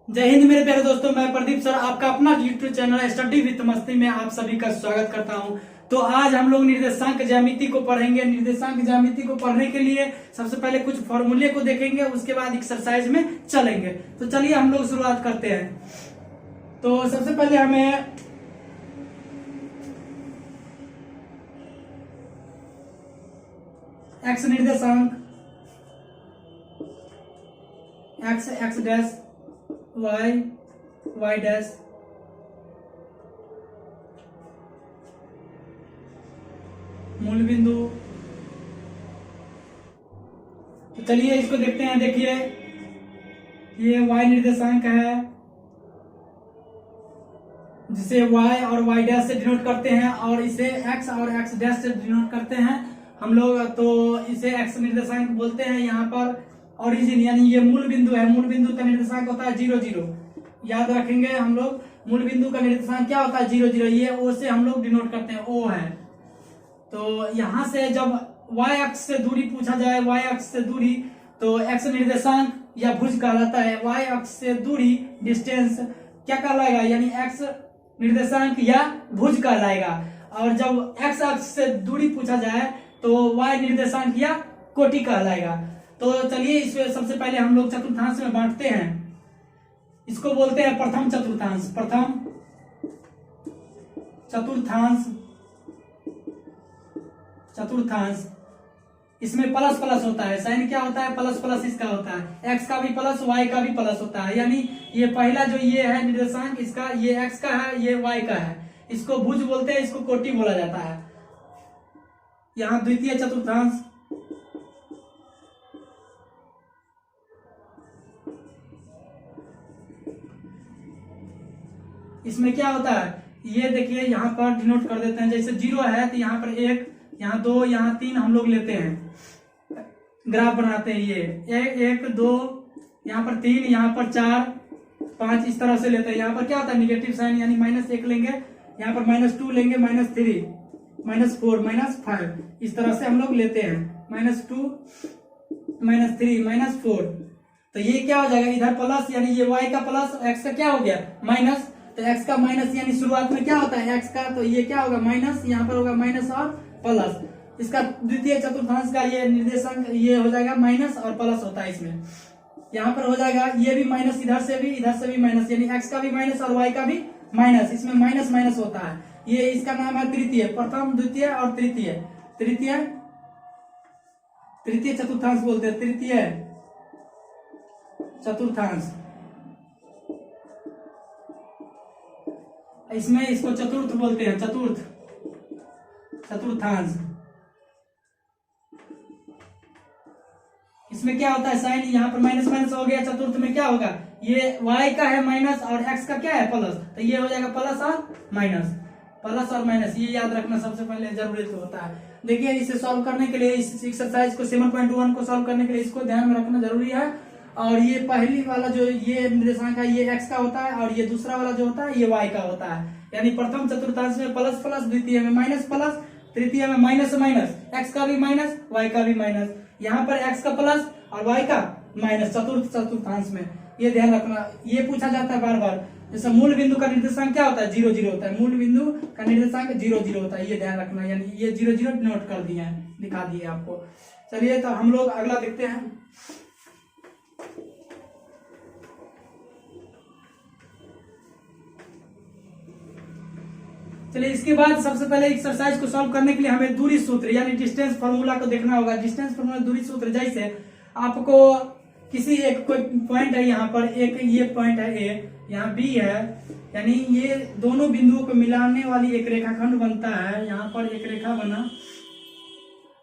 जय हिंद मेरे प्यारे दोस्तों, मैं प्रदीप सर आपका अपना यूट्यूब चैनल स्टडी विद मस्ती में आप सभी का स्वागत करता हूं। तो आज हम लोग निर्देशांक ज्यामिति को पढ़ेंगे। निर्देशांक ज्यामिति को पढ़ने के लिए सबसे पहले कुछ फॉर्मूले को देखेंगे, उसके बाद एक्सरसाइज में चलेंगे। तो चलिए हम लोग शुरुआत करते हैं। तो सबसे पहले हमें एक्स निर्देशांक एक्स डैश y डैश मूल बिंदु। तो चलिए इसको देखते हैं। देखिए ये y निर्देशांक है जिसे y और y डैश से डिनोट करते हैं, और इसे x और x डैश से डिनोट करते हैं हम लोग। तो इसे x निर्देशांक बोलते हैं। यहाँ पर ओरिजिन यानी ये मूल बिंदु है। मूल बिंदु का निर्देशांक होता है 0 0। याद रखेंगे हम लोग, मूल बिंदु का निर्देशांक क्या होता है 0 0। ये ओ से हम लोग डिनोट करते हैं, ओ है। तो यहां से जब y अक्ष से दूरी पूछा जाए, y अक्ष से दूरी, तो x निर्देशांक या भुज कहलाता है। y अक्ष से दूरी डिस्टेंस क्या कहलाएगा, यानी x निर्देशांक या भुज कहलाएगा। और जब x अक्ष से दूरी पूछा जाए तो y निर्देशांक या कोटि कहलाएगा। तो चलिए इसमें सबसे पहले हम लोग चतुर्थांश में बांटते हैं। इसको बोलते हैं प्रथम चतुर्थांश। प्रथम चतुर्थांश, चतुर्थांश इसमें प्लस प्लस होता है। साइन क्या होता है, प्लस प्लस इसका होता है। x का भी प्लस y का भी प्लस होता है। यानी ये पहला जो ये है निर्देशांक, इसका ये x का है, ये y का है। इसको भुज बोलते हैं, इसको कोटि बोला जाता है। यहाँ द्वितीय चतुर्थांश, इसमें क्या होता है, ये देखिए यहाँ पर डिनोट कर देते हैं। जैसे 0 है तो यहाँ पर 1, यहाँ 2, यहाँ 3 हम लोग लेते हैं, ग्राफ बनाते हैं। ये 1 2, यहाँ पर 3, यहाँ पर 4 5 इस तरह से लेते हैं। यहाँ पर क्या होता है निगेटिव साइन, यानी -1 लेंगे, यहाँ पर -2 लेंगे, -3 -4 -5 इस तरह से हम लोग लेते हैं। -2 -3 -4। तो ये क्या हो जाएगा, इधर प्लस यानी ये y का प्लस, x का क्या हो गया माइनस। तो x का माइनस यानी शुरुआत में क्या होता है x का, तो ये क्या होगा माइनस, यहाँ पर होगा माइनस और प्लस। इसका द्वितीय चतुर्थांश का ये निर्देशांक ये हो जाएगा माइनस और प्लस होता है इसमें। यहाँ पर हो जाएगा ये भी माइनस, इधर से भी माइनस, यानी x का भी माइनस और y का भी माइनस। इसमें माइनस माइनस होता है। ये इसका नाम है तृतीय। प्रथम, द्वितीय और तृतीय। तृतीय चतुर्थांश बोलते हैं, तृतीय चतुर्थांश। इसमें इसको चतुर्थ बोलते हैं, चतुर्थांश। इसमें क्या होता है साइन, यहाँ पर माइनस माइनस हो गया। चतुर्थ में क्या होगा, ये y का है माइनस और x का क्या है प्लस, तो ये हो जाएगा प्लस और माइनस, प्लस और माइनस। ये याद रखना सबसे पहले जरूरी तो होता है। देखिए इसे सॉल्व करने के लिए, इस एक्सरसाइज को 7.1 को सॉल्व करने के लिए इसको ध्यान में रखना जरूरी है। और ये पहली वाला जो ये निर्देशांक है ये x का होता है, और ये दूसरा वाला जो होता है ये y का होता है। यानी प्रथम चतुर्थांश में प्लस प्लस, द्वितीय में माइनस प्लस, तृतीय में माइनस माइनस, x का भी माइनस y का भी माइनस। यहाँ पर x का प्लस और y का माइनस चतुर्थ चतुर्थांश में। ये ध्यान रखना, ये पूछा जाता है बार बार। जैसे मूल बिंदु का निर्देशांक क्या होता है 0 0 होता है। मूल बिंदु का निर्देशांक 0 0 होता है, ये ध्यान रखना। यानी ये 0 0 नोट कर दिए हैं, दिखा दिए आपको। चलिए तो हम लोग अगला देखते हैं। चलिए इसके बाद सबसे पहले एक्सरसाइज को सॉल्व करने के लिए हमें दूरी सूत्र यानी डिस्टेंस फार्मूला को देखना होगा। डिस्टेंस फार्मूला, दूरी सूत्र, जैसे आपको किसी एक कोई पॉइंट है, यहाँ पर एक ये पॉइंट है ए, यहाँ बी है, यानी ये दोनों बिंदुओं को मिलाने वाली एक रेखाखंड बनता है। यहाँ पर एक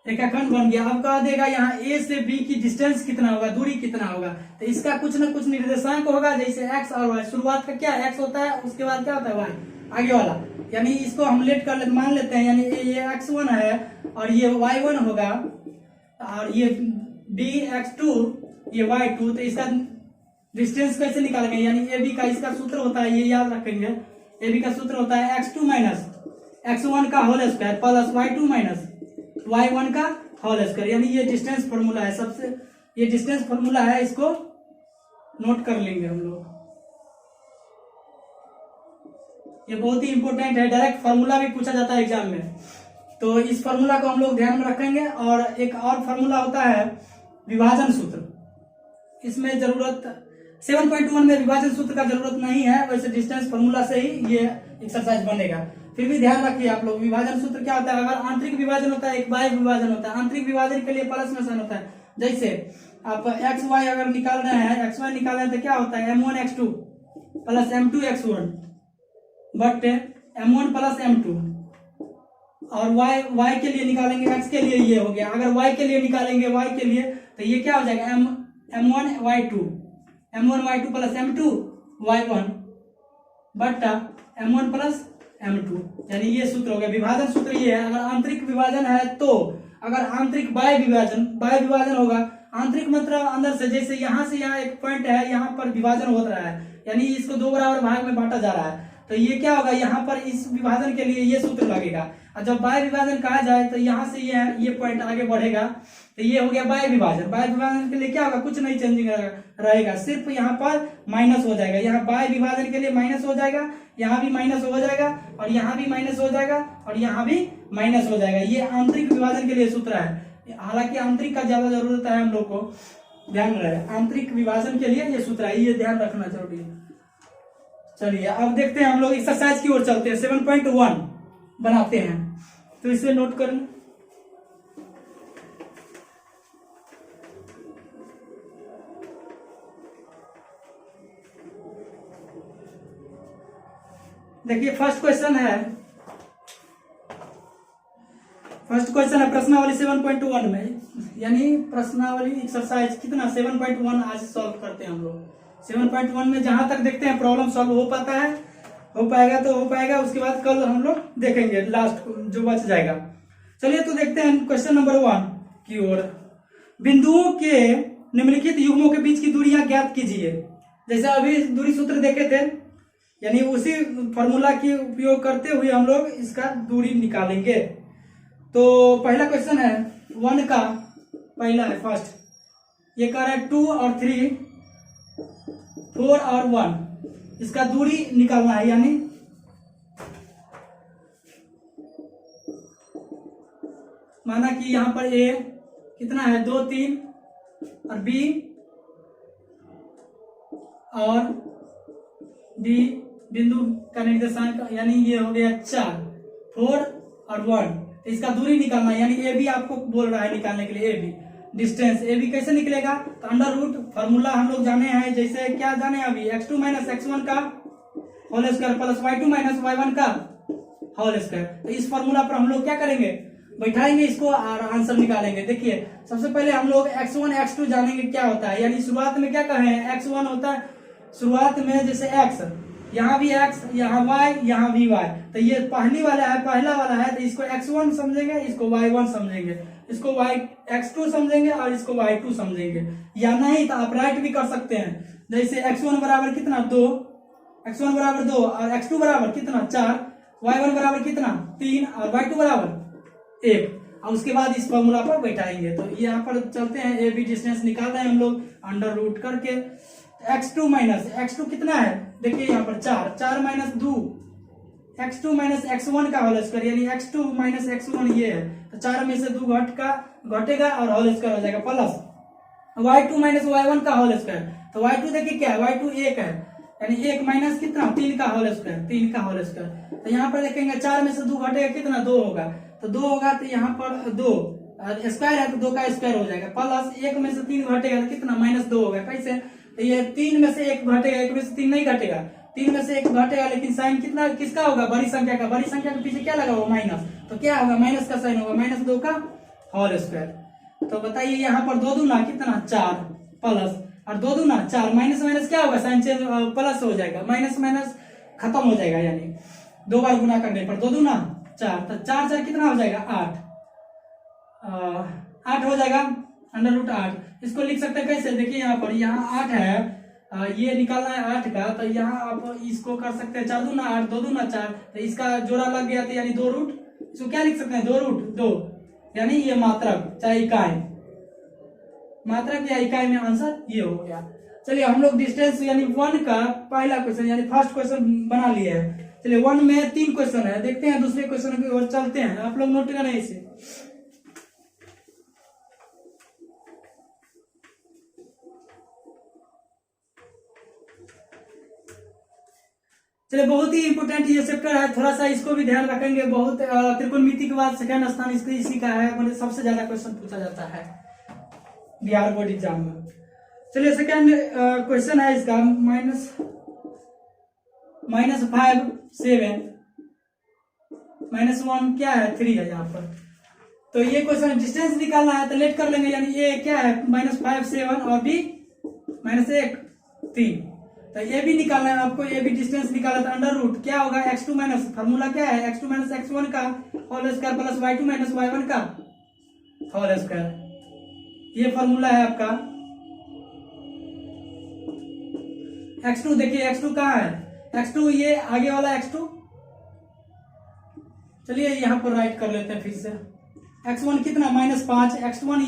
रेखाखंड बन गया। अब कह देगा यहाँ ए से बी की डिस्टेंस कितना होगा, दूरी कितना होगा। तो इसका कुछ ना कुछ निर्देशांक होगा, जैसे एक्स और वाई। शुरुआत का क्या एक्स होता है, उसके बाद क्या होता है वाई, आगे वाला। यानी इसको हम लेट कर मान लेते हैं, यानी ये x1 है और ये y1 होगा, और ये bx2 ये y2। तो इसका डिस्टेंस कैसे निकालेंगे, यानी ab का इसका सूत्र होता है, ये याद रखेंगे। ab का सूत्र होता है x2 माइनस x1 का whole square plus y2 minus y1 का होल स्क्वायर। यानी ये डिस्टेंस फॉर्मूला है। सबसे ये डिस्टेंस फॉर्मूला है, इसको नोट कर लेंगे हम लोग। ये बहुत ही इंपॉर्टेंट है, डायरेक्ट फार्मूला भी पूछा जाता है एग्जाम में, तो इस फार्मूला को हम लोग ध्यान में रखेंगे। और एक और फार्मूला होता है विभाजन सूत्र, इसमें जरूरत 7.1 में विभाजन सूत्र का जरूरत नहीं है, वैसे डिस्टेंस फार्मूला से ही ये एक्सरसाइज बनेगा। फिर भी ध्यान रखिए आप लोग, विभाजन सूत्र क्या होता है, अगर आंतरिक विभाजन होता है, एक बाह्य विभाजन होता है। आंतरिक विभाजन के लिए प्लस में साइन होता है, जैसे आप एक्स वाई अगर निकाल रहे हैं, एक्स वाई निकाल रहे हैं तो क्या होता है m1x2 plus m2x1 but m1 plus m2। और y के लिए निकालेंगे, x के लिए ये हो गया, अगर y के लिए निकालेंगे y के लिए तो ये क्या हो जाएगा m1y2 plus m2y1 but m1 plus m2, यानी ये सूत्र हो गया। विभाजन सूत्र ये है, अगर आंतरिक विभाजन है तो, अगर आंतरिक बाह्य विभाजन होगा, आंतरिक मतलब अंदर से, जैसे यहाँ से यहाँ एक पॉइंट है, यहाँ पर विभाजन हो रहा है, यानी इसको दो बराबर भाग में बांटा जा रहा है, तो ये क्या होगा, यहाँ पर इस विभाजन के लिए ये सूत्र लगेगा। और जब बाह्य विभाजन कहा जाए तो यहाँ से ये पॉइंट आगे बढ़ेगा, तो ये हो गया बाह्य विभाजन। बाह्य विभाजन के लिए क्या होगा, कुछ नहीं चेंजिंग रहेगा, सिर्फ यहाँ पर माइनस हो जाएगा। यहाँ बाह्य विभाजन के लिए माइनस हो जाएगा, यहाँ भी माइनस हो जाएगा, और यहाँ भी माइनस हो जाएगा, और यहाँ भी माइनस हो जाएगा। ये आंतरिक विभाजन के लिए सूत्र है, हालांकि आंतरिक का ज्यादा जरूरत है हम लोग को, ध्यान रहे, आंतरिक विभाजन के लिए ये सूत्र है, ये ध्यान रखना जरूरी है। चलिए अब देखते हैं, हम लोग एक्सरसाइज की ओर चलते हैं, 7.1 बनाते हैं, तो इसे नोट कर लें। देखिए फर्स्ट क्वेश्चन है प्रश्नावली 7.1 में, यानी प्रश्नावली एक्सरसाइज कितना 7.1 आज सॉल्व करते हैं हम लोग। 7.1 में जहां तक देखते हैं प्रॉब्लम सॉल्व हो पाएगा तो हो पाएगा, उसके बाद कल हम लोग देखेंगे लास्ट जो बच जाएगा। चलिए तो देखते हैं क्वेश्चन नंबर 1 की ओर। बिंदुओं के निम्नलिखित युग्मों के बीच की दूरियां ज्ञात कीजिए। जैसे अभी दूरी सूत्र देखे थे, यानी उसी फॉर्मूला की उपयोग करते हुए हम लोग इसका दूरी निकालेंगे। तो पहला क्वेश्चन है 1 का, पहला है फर्स्ट, ये कह रहा है 2 और 3, 4 और 1, इसका दूरी निकालना है। यानी माना कि यहाँ पर ए कितना है 2 3, और बी और डी बिंदु का निर्देशांक, यानी ये हो गया 4, 4 और 1, तो इसका दूरी निकालना है। यानी ए बी आपको बोल रहा है निकालने के लिए, A B distance, A B कैसे निकलेगा, तो अंडर रूट फॉर्मूला हम लोग जाने हैं, जैसे क्या जाने अभी, x2 माइनस x1 का whole square plus y2 minus y1 का होल स्क्वायर। तो इस फॉर्मूला पर हम लोग क्या करेंगे, बैठाएंगे इसको और आंसर निकालेंगे। देखिए सबसे पहले हम लोग x1 x2 जानेंगे क्या होता है, यानी शुरुआत में क्या कहे x1 होता है, शुरुआत में जैसे x, यहाँ भी x, यहाँ y, यहाँ भी y, तो ये पहला वाला है, तो इसको x1 समझेंगे, इसको y1 समझेंगे, इसको x2 समझेंगे और इसको y2 समझेंगे। या नहीं तो आप राइट भी कर सकते हैं, जैसे x1 बराबर कितना 2, x1 बराबर 2 और x2 बराबर कितना 4, y1 बराबर कितना 3 और y2 बराबर 1, और उसके बाद इस फॉर्मूला पर बैठाएंगे। तो ये यहाँ पर चलते हैं, ए बी डिस्टेंस निकाल रहे हैं हम लोग अंडर रूट करके। x2 माइनस x2 कितना है, देखिए यहाँ पर 4 माइनस 2, x2 माइनस x1 का होल स्क्वायर, यानी x2 माइनस x1 ये है, तो 4 में से 2 घटेगा और होल स्क्वायर हो जाएगा, प्लस y2 माइनस y1 का होल स्क्वायर। तो y2 देखिए क्या है, y2 1 है, यानी 1 माइनस कितना 3 का होल स्क्वायर, तो यहाँ पर देखेंगे 4 में से 2 घटेगा कितना 2 होगा, तो 2 होगा, तो यहाँ पर 2 स्क्वायर है तो 2 का स्क्वायर हो जाएगा, प्लस 1 में से 3 घटेगा तो कितना -2 होगा। कैसे, तो ये 3 में से 1 घटेगा, 1 में से 3 नहीं घटेगा, 3 में से 1 घटेगा, लेकिन साइन कितना किसका होगा, बड़ी संख्या का, बड़ी संख्या के पीछे क्या लगा हुआ माइनस, तो क्या होगा माइनस का साइन होगा, -2 का होल स्क्वायर। तो बताइए यहाँ पर 2 दूना कितना 4, प्लस और 2 दूना 4, माइनस माइनस क्या होगा, साइन चेंज प्लस हो जाएगा, माइनस माइनस खत्म हो जाएगा, यानी 2 बार गुना करने पर 2 दूना 4, तो 4 4 कितना हो जाएगा 8 हो जाएगा, अंडर रूट 8। इसको लिख सकते हैं कैसे, देखिए यहाँ पर, यहाँ 8 है, ये निकालना है 8 का, तो यहाँ आप इसको कर सकते हैं 4 दूना 8, 2 दूना 4, तो इसका जोड़ा लग गया, तो यानी 2 रूट, इसको क्या लिख सकते हैं 2 रूट 2, यानी ये मात्रक चाहे इकाई, मात्रक या इकाई में आंसर ये हो गया। चलिए हम लोग डिस्टेंस यानी 1 का पहला क्वेश्चन यानी फर्स्ट क्वेश्चन बना लिए हैं। चलिए 1 में 3 क्वेश्चन है, देखते हैं दूसरे क्वेश्चन की ओर चलते हैं, आप लोग नोट करें इसे। चलिए बहुत ही इंपोर्टेंट ये चैप्टर है, थोड़ा सा इसको भी ध्यान रखेंगे। बहुत त्रिकोणमिति के बाद सेकंड स्थान इसी का है, मतलब सबसे ज्यादा क्वेश्चन पूछा जाता है बिहार बोर्ड एग्जाम में। चलिए सेकंड क्वेश्चन है इसका -5 7 -1 क्या है 3 है यहाँ पर। तो ये क्वेश्चन डिस्टेंस निकालना है तो लेट कर लेंगे, यानी ये क्या है -5 7 और बी -1 3। तो ये भी निकालना है आपको, ये भी डिस्टेंस निकाला था। अंडर रूट क्या होगा x2 माइनस, फार्मूला क्या है x2 माइनस x1 का whole square plus y2 minus y1 का होल स्क्वायर। ये फार्मूला है आपका। x2 देखिए x2 कहाँ है, x2 ये आगे वाला x2। चलिए यहाँ पर राइट कर लेते हैं फिर से। x1 कितना -5, x1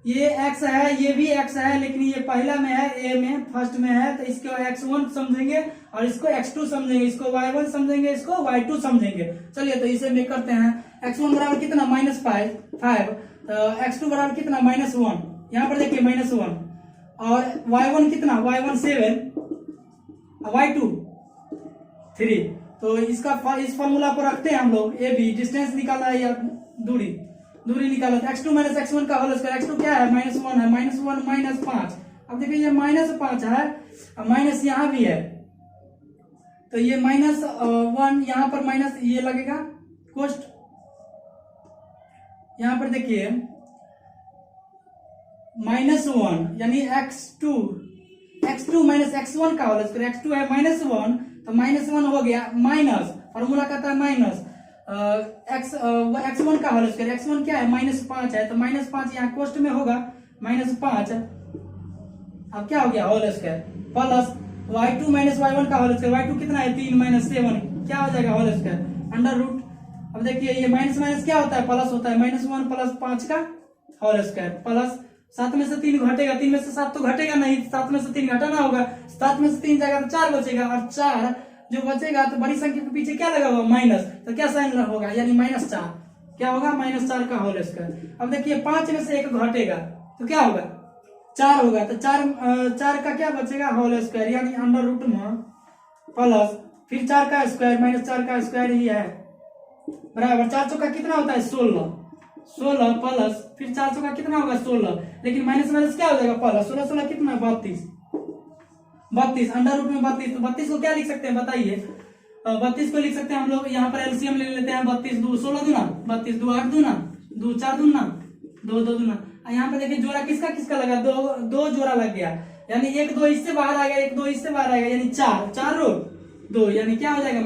ये x है, ये भी x है, लेकिन ये पहला में है, a में फर्स्ट में है, तो इसको x1 समझेंगे और इसको x2 समझेंगे, इसको y1 समझेंगे, इसको y2 समझेंगे। चलिए तो इसे में करते हैं। x1 बराबर कितना -5, x2 बराबर कितना -1, यहाँ पर देखिए -1, और y1 कितना y1 7, y2 3। तो इसका इस फॉर्मूला को रखते हैं हम लोग। ए बी डिस्टेंस निकालना है या दूरी निकाला था। x2 माइनस x1 का होल स्क्वायर, x2 क्या है -1 है, -1 -5। अब देखिए ये -5 है, माइनस यहाँ भी है, तो ये -1 यहाँ पर माइनस ये लगेगा कोस्ट। यहाँ पर देखिए -1 यानी x2 माइनस x1 का होल स्क्वायर, x2 है -1 तो -1 हो गया, माइनस फॉर्मूला कहता है माइनस x1 का होल स्क्वायर, x1 क्या है -5 है, तो -5 यहाँ कोष्ट में होगा -5। अब क्या हो गया whole square plus y2 minus y1 का होल स्क्वायर, y2 कितना है 3 7 क्या हो जाएगा होल स्क्वायर अंडर रूट। अब देखिए ये माइनस माइनस क्या होता है प्लस होता है, -1 प्लस 5 का होल स्क्वायर प्लस 7 में से 3 घटेगा, 3 में से 7 तो घटेगा नहीं, 7 में से 3 घटाना होगा, 7 में से 3 जाएगा तो 4 बचेगा, और 4 जो बचेगा तो बड़ी संख्या के पीछे क्या लगा हुआ माइनस, तो क्या साइन होगा यानी -4 क्या होगा -4 का होल स्क्वायर। अब देखिए 5 में से 1 घटेगा तो क्या होगा 4 होगा, तो 4 का क्या बचेगा होल स्क्वायर, यानी अंडर रूट में प्लस फिर 4 का स्क्वायर -4 का स्क्वायर ही है बराबर 400 का कितना होता है 16 प्लस फिर 400 का कितना होगा 16, लेकिन माइनस माइनस क्या हो जाएगा प्लस 16 कितना 32 अंडर रूट में 32। तो 32 को क्या लिख सकते हैं बताइए, 32 को लिख सकते हैं हम लोग यहाँ पर एलसीएम ले लेते हैं। 32 2 16 दूना 32 2 8 दूना 2 4 दूना 2 2 दूना। यहाँ पे देखिए जोड़ा किसका किसका लगा, दो जोड़ा लग गया, यानी 1 2 इससे बाहर आ गया, 1 2 इससे बाहर आएगा, यानी 4 रो 2, यानी क्या हो जाएगा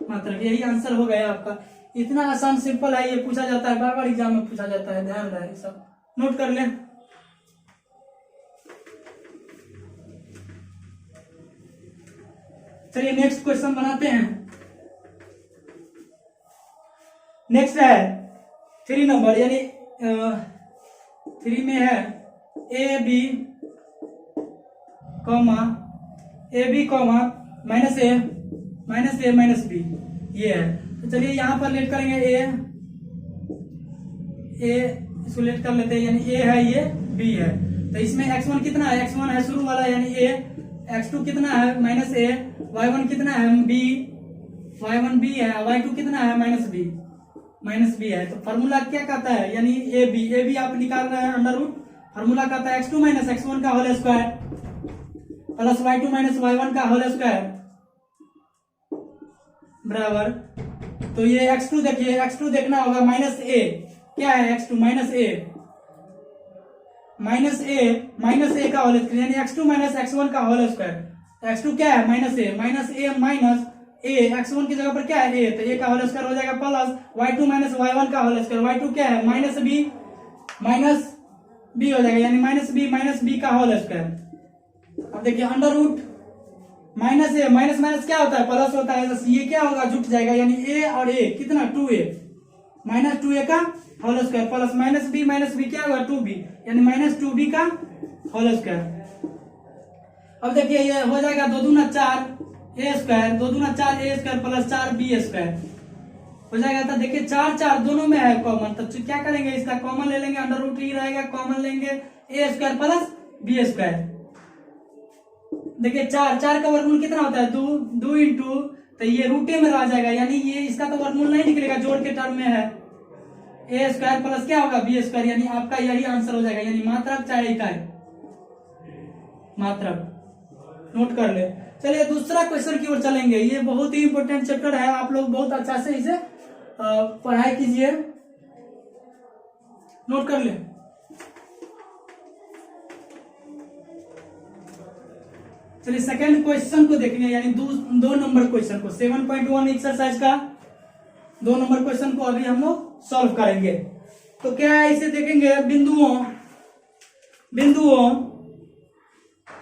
मात्रक। यही आंसर हो गया आपका। इतना आसान सिंपल है, ये पूछा जाता है बार एग्जाम में पूछा जाता है, ध्यान रहे सब नोट कर लें। चलिए नेक्स्ट क्वेश्चन बनाते हैं। नेक्स्ट है 3 नंबर, यानी 3 में है A B comma minus B ये है। तो चलिए यहाँ पर लेट करेंगे ए इसको लेट कर लेते हैं, यानी ए है ये बी है। तो इसमें x1 कितना है, x1 है शुरू वाला यानी a, x2 कितना है -a, y1 कितना है b, y1 b है, y2 कितना है -b है। तो फार्मूला क्या कहता है, यानी ए बी आप निकाल रहे हैं अंडर रूट, फार्मूला कहता है x2 माइनस x1 का whole square plus y2 minus y1 का होल स्क्वायर बराबर। तो ये x2 देखिए, x2 देखना होगा -a, क्या है x2 -a का होल स्क्वायर, यानी x2 माइनस x1 का होल स्क्वायर। x2 क्या है -a माइनस a, x1 की जगह पर क्या है a, तो a का होल स्क्वायर हो जाएगा प्लस y2 माइनस y1 का होल स्क्वायर, y2 क्या है -b हो जाएगा, यानी -b का होल स्क्वायर। अब देखिए अंडर रूट -a माइनस क्या होता है प्लस होता है, तो ये क्या होगा जुट जाएगा, यानी a और a कितना 2a -2a का होल स्क्वायर प्लस -b क्या होगा 2b, यानी -2b का होल स्क्वायर। अब देखिए ये हो जाएगा 2 दूना 4, ए स्क्वायर, 2 दूना 4 ए स्क्वायर प्लस 4 बी स्क्वायर हो जाएगा। तो देखिए 4 4 दोनों में है कॉमन, तो क्या करेंगे इसका कॉमन ले लेंगे, अंडर रूट ही रहेगा, कॉमन लेंगे ए स्क्वायर प्लस बी स्क्वायर। देखिए 4 4 का वर्गमूल कितना होता है 2, 2 इंटू, तो ये रूटे में रह जाएगा, यानी ये इसका तो वर्गमूल नहीं निकलेगा, जोड़ के टर्म में है। ए स्क्वायर प्लस क्या होगा बी स्क्वायर, यानी आपका यही आंसर हो जाएगा, यानी मात्रक चाहे इकाई, मात्रक नोट कर ले। चलिए दूसरा क्वेश्चन की ओर चलेंगे, ये बहुत ही इंपॉर्टेंट चैप्टर है, आप लोग बहुत अच्छा से इसे पढ़ाई कीजिए, नोट कर ले। चलिए सेकंड क्वेश्चन को देखेंगे, यानी 2 नंबर क्वेश्चन को, 7.1 एक्सरसाइज का 2 नंबर क्वेश्चन को अभी हम लोग सॉल्व करेंगे। तो क्या है, इसे देखेंगे बिंदुओं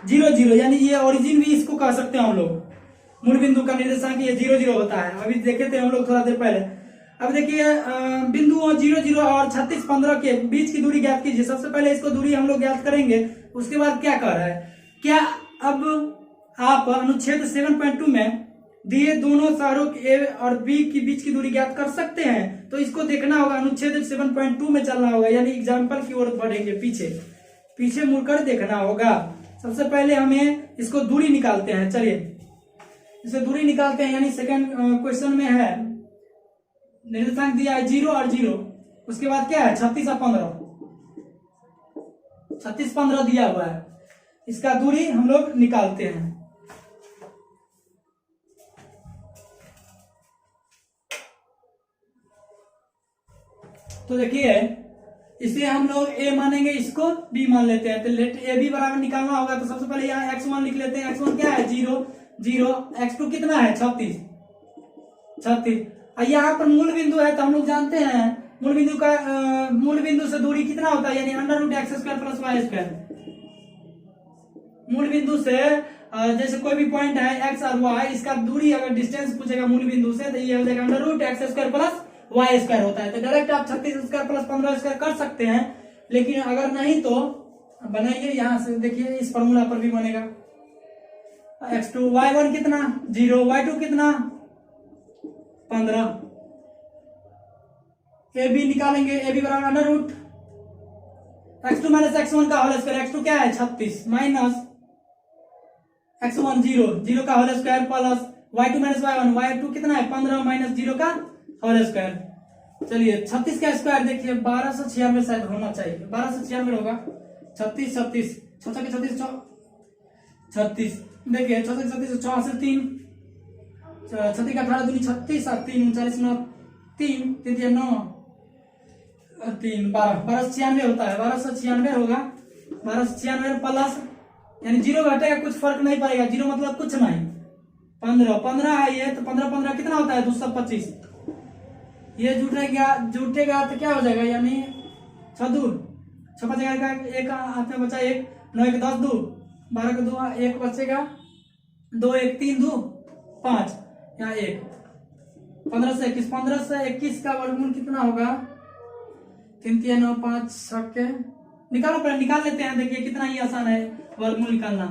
0 0, यानी ये ओरिजिन भी इसको कह सकते हैं हम लोग, मूल बिंदु का निर्देशांक ये 0 0 होता है, अभी देखे थे हम लोग थोड़ा देर पहले। अब देखिए बिंदुओं 0 0 और 36 15 के बीच की दूरी ज्ञात कीजिए। सबसे पहले इसको दूरी हम लोग ज्ञात करेंगे, उसके बाद क्या कह रहा है, क्या अब आप अनुच्छेद 7.2 में दिए दोनों शहरों ए और बी के बीच की दूरी ज्ञात कर सकते हैं। तो इसको देखना होगा, अनुच्छेद 7.2 में चलना होगा, यानी एग्जाम्पल की ओर बढ़ेंगे, पीछे मुड़कर देखना होगा। सबसे पहले हमें इसको दूरी निकालते हैं, चलिए इसे दूरी निकालते हैं, यानी सेकंड क्वेश्चन में है निर्देशांक दिया है 0 और 0, उसके बाद क्या है 36 और 15, 36 15 दिया हुआ है, इसका दूरी हम लोग निकालते हैं। तो देखिए इसे हम लोग ए मानेंगे, इसको बी मान लेते हैं, तो लेट ए बी बराबर निकालना होगा। तो सबसे पहले यहाँ x1 लिख लेते हैं, x1 क्या है 0 0, x2 कितना है 36 36, और यहाँ पर मूल बिंदु है, तो हम लोग जानते हैं मूल बिंदु से दूरी कितना होता है, यानी under root x square plus y square. मूल बिंदु से जैसे कोई भी पॉइंट है एक्स और वाई, इसका दूरी अगर डिस्टेंस पूछेगा मूल बिंदु से, तो ये हो जाएगा under root x square plus y square होता है। तो डायरेक्ट आप 36 स्क्वायर प्लस 15 स्क्वायर कर सकते हैं, लेकिन अगर नहीं तो बनाइए यहां से, देखिए इस फॉर्मूला पर भी बनेगा। x2 y1 कितना 0, y2 कितना 15, ए बी निकालेंगे, ए बी बराबर under root x2 minus x1 का होल स्क्वायर, x2 क्या है 36 माइनस x1 0 0 का whole square plus y2 minus y1, y2 कितना है 15 माइनस 0 का होल स्क्वायर। चलिए 36 का स्क्वायर देखिए 1296 शायद होना चाहिए, 1296 होगा, 36 36 36 36 36, देखिए 36 36 6 से 3, 36 का 18 दूनी 36 और 3 39 9 3 3 9 3 12 1296 होता है, 1296 होगा, 1296 प्लस, यानी 0 घटेगा कुछ फर्क नहीं पड़ेगा, 0 मतलब कुछ नहीं, 15 15 है ये, तो 15 15 कितना होता है 225, ये जुटेगा तो क्या हो जाएगा, यानी 6 2 6 बचेगा, एक हाथ में बचा 1, 9 1 10 2 12 का 2 1 बचेगा, 2 1 3 2 5, यहाँ 1 15 से 21 का वर्गमूल कितना होगा 3 3 9 5 6 के निकालो, पहले निकाल लेते हैं, देखिए कितना ही आसान है वर्गमूल निकालना।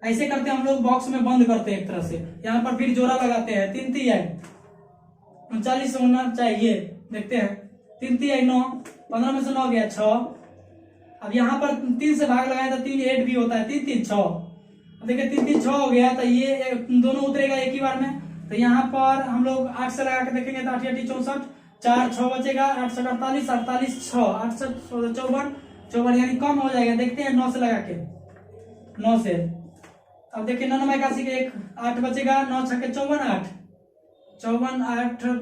ऐसे करते हैं हम लोग, बॉक्स में बंद करते हैं एक तरह से, यहाँ पर फिर जोड़ा लगाते हैं, 3 3 है 39 होना चाहिए, देखते हैं 3 3 9, 15 में से 9 गया 6, अब यहाँ पर 3 से भाग लगाए तो 3 8 भी होता है, 3 3 6, अब देखिए 3 3 6 हो गया, तो ये दोनों उतरेगा एक ही बार में, तो यहाँ पर हम लोग 8 से लगा के देखेंगे तो 8 8 64, 4 6 बचेगा, 8 7 48 48 6 8 7 54 54, यानी कम हो जाएगा, देखते हैं 9 से लगा के 9 से, अब देखिए 9 9 81 के 1 8 बचेगा, 9 6 के 54 8 54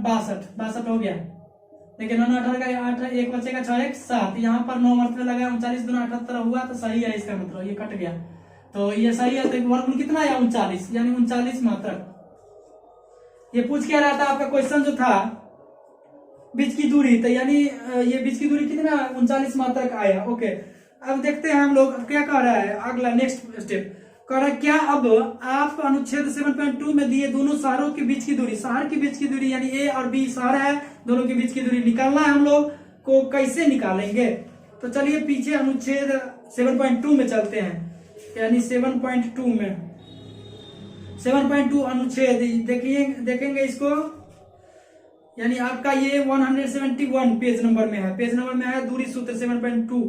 8 62 हो गया, देखिए 9 9 18 का 8 1 बचेगा 6 1 7, यहाँ पर 9 मरतबे लगा 39 दूना 78 हुआ, तो सही है, इसका मतलब ये कट गया, तो ये सही है। तो वर्गमूल कितना है 39, यानी 39 मात्रक। ये पूछ क्या रहा था आपका क्वेश्चन जो था बीच की दूरी, तो यानी ये बीच की दूरी कितना 39 मात्रक आया। ओके, अब देखते हैं हम लोग क्या कह रहा है, अगला नेक्स्ट स्टेप कह रहा है, क्या अब आप अनुच्छेद 7.2 में दिए दोनों शहरों के बीच की दूरी, शहर के बीच की दूरी यानी ए और बी शहर है, दोनों के बीच की दूरी निकालना है, हम लोग को कैसे निकालेंगे। तो चलिए पीछे अनुच्छेद 7.2 में चलते हैं, यानी 7.2 में 7.2 अनुच्छेद देखिए, देखेंगे इसको, यानी आपका ये 171 पेज नंबर में है, पेज नंबर में है दूरी सूत्र 7.2।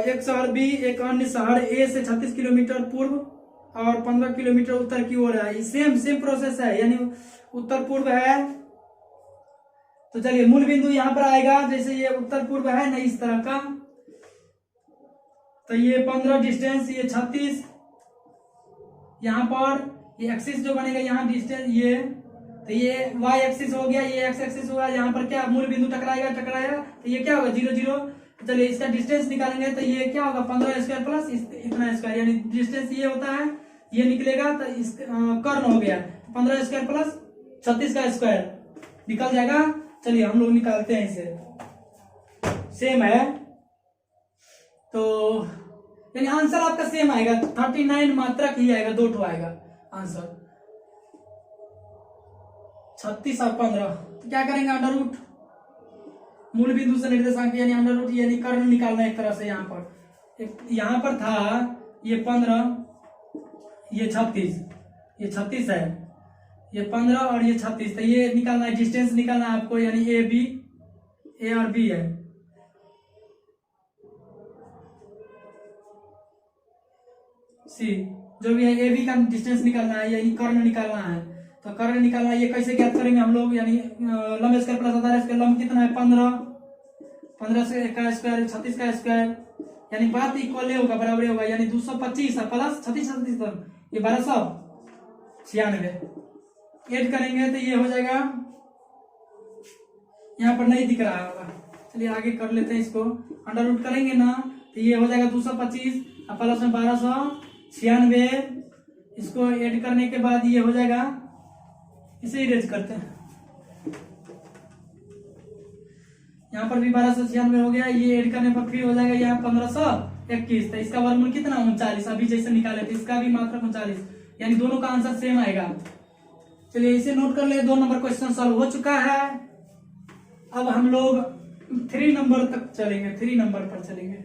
एक शहर बी एक अन्य शहर ए से 36 किलोमीटर पूर्व और 15 किलोमीटर उत्तर की ओर है। सेम प्रोसेस है, यानी उत्तर पूर्व है। तो चलिए मूल बिंदु यहाँ पर आएगा, जैसे ये उत्तर पूर्व है ना इस तरह का, तो ये 15 डिस्टेंस, ये 36, यहाँ पर ये एक्सिस जो बनेगा यहाँ डिस्टेंस, ये तो ये y एक्सिस हो गया, ये x एक्सिस होगा, यहाँ पर क्या मूल बिंदु टकराएगा, तो ये क्या होगा 0 0। चलिए इसका डिस्टेंस निकालेंगे तो ये क्या होगा 15 स्क्वायर प्लस इतना स्क्वायर, यानी डिस्टेंस ये होता है, ये निकलेगा तो इस कर्ण हो गया 15 स्क्वायर प्लस 36 का स्क्वायर निकल जाएगा। चलिए हम लोग निकालते हैं इसे, सेम है तो यानी आंसर आपका सेम आएगा, 39 मात्रक ही आएगा, 2 ठो आएगा आंसर, 36 और 15। तो क्या करेंगे अंडर रूट मूल बिंदु से निर्देशांक यानी अंडर रूट यानी कर्ण निकालना एक तरह से। यहाँ पर था ये 15, ये 36, ये 36 है, ये 15 और ये 36, तो ये निकालना है, डिस्टेंस निकालना है आपको, यानी ए और बी है। सी जो भी है ए बी का डिस्टेंस निकालना है, यानी कर्ण निकालना है। तो कर्ण निकालना है, ये कैसे ज्ञात करेंगे हम लोग, यानी लंब स्क्वायर प्लस आधार स्क्वायर, लंब कितना है 15 से का स्क्वायर 36 का स्क्वायर, यानी बात इक्वल होगा, बराबर होगा, यानी 225 प्लस 36 ये 1296 ऐड करेंगे तो ये हो जाएगा, यहाँ पर नहीं दिख रहा होगा, चलिए आगे कर लेते हैं इसको, अंडर रूट करेंगे ना तो ये हो जाएगा 225 प्लस में 1296, इसको ऐड करने के बाद ये हो जाएगा, इसे इरेज करते हैं, यहाँ पर भी 1296 हो गया, ये ऐड करने पर फिर हो जाएगा यहाँ 1521, तो इसका वर्गमूल कितना 39, अभी जैसे निकाले थे इसका भी मात्र 39, यानी दोनों का आंसर सेम आएगा। चलिए इसे नोट कर ले, 2 नंबर क्वेश्चन सॉल्व हो चुका है। अब हम लोग 3 नंबर तक चलेंगे, 3 नंबर पर चलेंगे।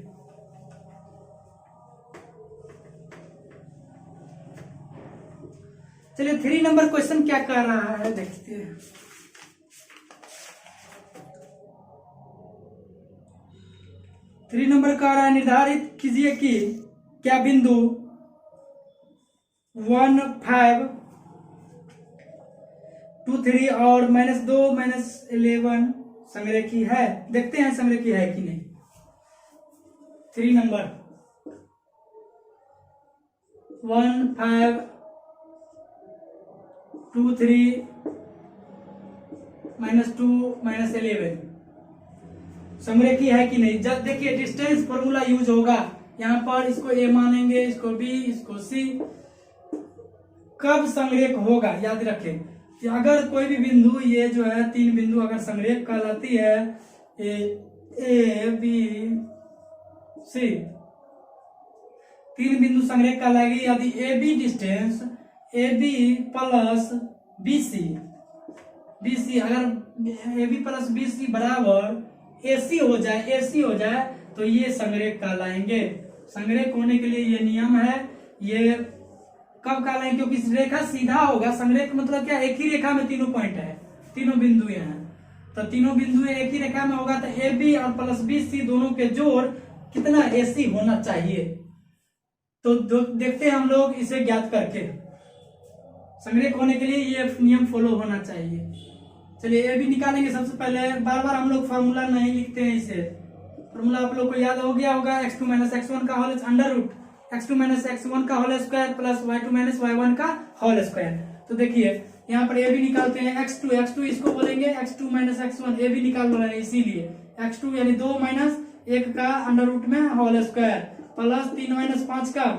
चलिए 3 नंबर क्वेश्चन क्या कर रहा है देखते हैं। थ्री नंबर कह रहा है, निर्धारित कीजिए कि क्या बिंदु 1 5 2 3 और -2 -11 संरेखी है। देखते हैं संरेखी है कि नहीं। 3 नंबर 1 5 2 3 -2 -11 समरेखी है कि नहीं। जब देखिए डिस्टेंस फॉर्मूला यूज होगा, यहाँ पर इसको ए मानेंगे, इसको बी, इसको सी। कब संरेख होगा याद रखें कि अगर कोई भी बिंदु, ये जो है 3 बिंदु अगर संरेख कहलाती है, ए बी सी 3 बिंदु संरेख कहलाएगी यदि A B distance A B plus B C अगर A B plus B C बराबर एसी हो जाए तो ये संरेख कहलाएंगे। संरेख होने के लिए ये नियम है। ये कब कहलाएंगे, क्योंकि रेखा सीधा होगा। संरेख मतलब क्या, एक ही रेखा में तीनों पॉइंट है, तीनों बिंदु हैं, तो तीनों बिंदु एक ही रेखा में होगा तो ए बी और प्लस बी सी दोनों के जोड़ कितना एसी होना चाहिए। तो देखते हैं हम लोग इसे ज्ञात करके। संरेख होने के लिए ये नियम फॉलो होना चाहिए। चलिए ये भी निकालेंगे। सबसे पहले बार बार हम लोग फॉर्मूला नहीं लिखते हैं, इसे फॉर्मूला आप लोग को याद हो गया होगा। x2 - x1 का whole under root x2 - x1 का whole square plus y2 - y1 का होल स्क्वायर। तो देखिए यहाँ पर ए भी निकालते हैं। x2 इसको बोलेंगे x2 - x1, ए भी निकाल रहे हैं, इसीलिए x2 यानी 2 - 1 का अंडर रूट में होल स्क्वायर प्लस 3 - 5 का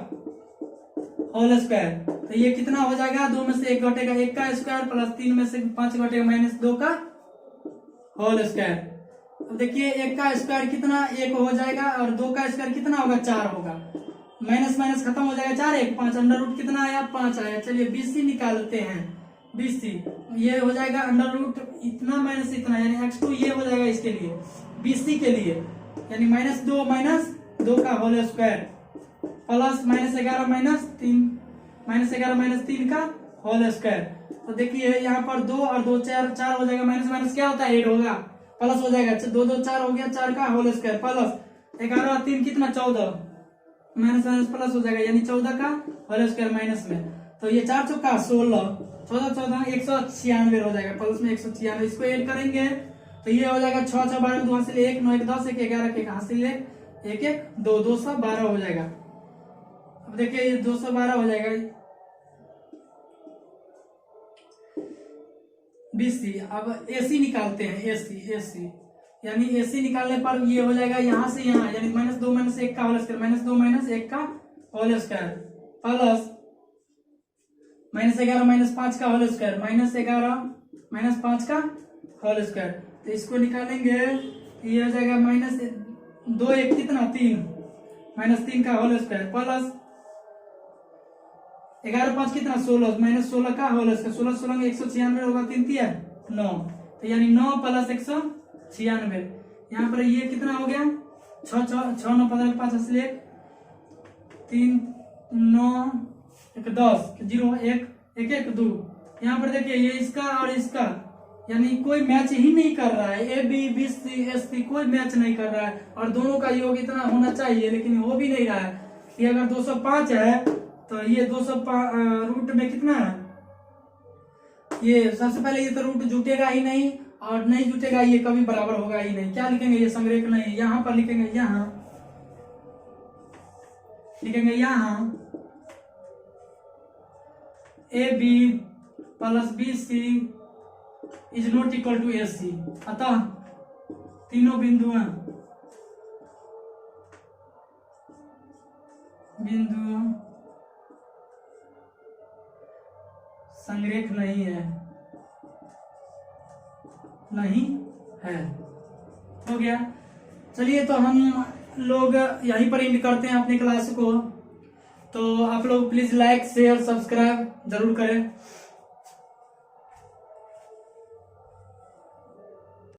होल स्क्वायर। तो ये कितना हो जाएगा, 2 में से 1 घटेगा 1 का स्क्वायर प्लस 3 में से 5 घटेगा -2 का होल स्क्वायर। अब देखिए 1 का स्क्वायर कितना 1 हो जाएगा और 2 का स्क्वायर कितना होगा 4 होगा। माइनस माइनस खत्म हो जाएगा, 4 1 5, अंडर रूट कितना आया 5 आया। चलिए बीसी निकालते हैं। बीसी ये हो जाएगा अंडर रूट इतना माइनस इतना, यानी x2 ये हो जाएगा इसके लिए, बीसी के लिए, यानी -2 का होल स्क्वायर प्लस -11 -3 -11 -3 का होल स्क्वायर। तो देखिए यहाँ पर 2 और 2 4 हो जाएगा, माइनस माइनस क्या होता है 8 होगा, प्लस हो जाएगा 2 2 4 हो गया, 4 का होल स्क्वायर प्लस 11 और 3 कितना 14, माइनस माइनस प्लस हो जाएगा, यानी 14 का होल स्क्वायर माइनस में। तो ये 4 चौका 16, 14 14 196 हो जाएगा, प्लस में 196, इसको ऐड करेंगे तो ये हो जाएगा 6 6 12 2 हासिल 1 9 1 10 1 11 1 हासिल 1 1 2 212 हो जाएगा। अब देखिए ये 212 हो जाएगा BC। अब AC निकालते हैं, AC यानी AC निकालने पर ये हो जाएगा यहाँ से यहाँ, यानी -2 -1 का होल स्क्वायर, -2 -1 का होल स्क्वायर प्लस -11 -5 का होल स्क्वायर, -11 -5 का होल स्क्वायर। तो इसको निकालेंगे ये हो जाएगा -2 1 कितना 3, -3 का होल स्क्वायर प्लस 11 5 कितना 16, -16 का होल स्क्वायर, 16 16 में 196 होगा, 3 3 9, तो यानी 9 प्लस 196। यहाँ पर ये कितना हो गया 6 6 9 15 5 हासिल 1 3 9 1 10 0 1 1 1 2। यहाँ पर देखिए ये इसका और इसका यानी कोई मैच ही नहीं कर रहा है, AB BC SC कोई मैच नहीं कर रहा है, और दोनों का योग इतना होना चाहिए लेकिन हो भी नहीं रहा है। ये अगर 205 है तो ये 205 रूट में कितना है, ये सबसे पहले ये तो रूट जुटेगा ही नहीं, और नहीं जुटेगा ये कभी बराबर होगा ही नहीं। क्या लिखेंगे ये संरेख नहीं, यहाँ पर लिखेंगे, यहाँ लिखेंगे, यहाँ AB plus BC is not equal to AC। अतः तीनों बिंदु संरेख नहीं है, नहीं है। हो गया। चलिए तो हम लोग यहीं पर एंड करते हैं अपनी क्लास को। तो आप लोग प्लीज लाइक शेयर सब्सक्राइब जरूर करें।